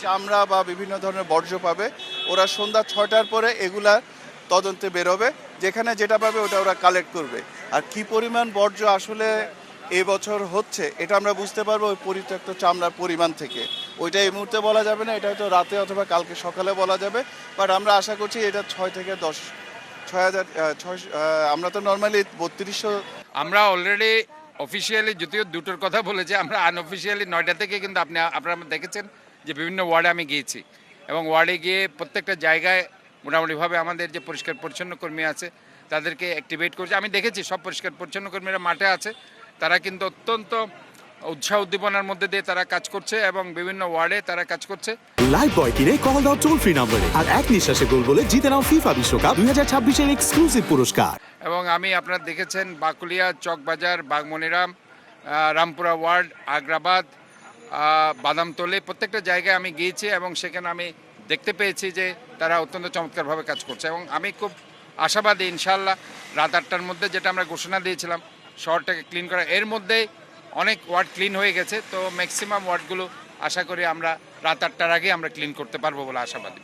চামড়া বা বিভিন্ন ধরনের বর্জ্য পাবে, ওরা সন্ধ্যা 6টার পরে এগুলা তদন্তে বেরোবে, যেখানে যেটা পাবে ওটা ওরা কালেক্ট করবে। আর কি পরিমাণ বর্জ্য আসলে এবছর হচ্ছে এটা আমরা বুঝতে পারবো ওই পরিত্যক্ত চামড়ার পরিমাণ থেকে। ওইটা এই মুহূর্তে বলা যাবে না, এটা হয়তো রাতে অথবা কালকে সকালে বলা যাবে। বাট আমরা আশা করছি এটা 6 থেকে 10, 6,000, আমরা তো নর্মালি 3200। আমরা অলরেডি অফিসিয়ালি যদিও দুটোর কথা বলেছি, আমরা আনঅফিসিয়ালি 9টা থেকে কিন্তু আপনারা দেখেছেন যে বিভিন্ন ওয়ার্ডে আমি গিয়েছি এবং ওয়ার্ডে গিয়ে প্রত্যেকটা জায়গায় মোটামুটিভাবে আমাদের যে পরিষ্কার পরিচ্ছন্ন কর্মী আছে তাদেরকে অ্যাক্টিভেট করছে। আমি দেখেছি সব পরিষ্কার পরিচ্ছন্ন কর্মীরা মাঠে আছে, তারা কিন্তু অত্যন্ত উৎসাহ উদ্দীপনার মধ্যে দিয়ে তারা কাজ করছে এবং বিভিন্ন ওয়ার্ডে তারা কাজ করছে। লাইফ বয় কিনে কল দাও টোল ফ্রি নম্বরে আর এক নিঃশ্বাসে গোল বলে জিতে নাও ফিফা বিশ্বকাপ 2026-এর এক্সক্লুসিভ পুরস্কার। এবং আমি আপনারা দেখেছেন বাকুলিয়া, চকবাজার, বাগমনিরাম, রামপুরা ওয়ার্ড, আগ্রাবাদ, বাদামতলী প্রত্যেকটা জায়গায় আমি গিয়েছি এবং সেখানে আমি দেখতে পেয়েছি যে তারা অত্যন্ত চমৎকারভাবে কাজ করছে এবং আমি খুব আশাবাদী ইনশাআল্লাহ রাত 8টার মধ্যে যেটা আমরা ঘোষণা দিয়েছিলাম শহরটাকে ক্লিন করা, এর মধ্যেই অনেক ওয়ার্ড ক্লিন হয়ে গেছে। তো ম্যাক্সিমাম ওয়ার্ডগুলো আশা করি আমরা রাত 8টার আগে আমরা ক্লিন করতে পারবো বলে আশাবাদী।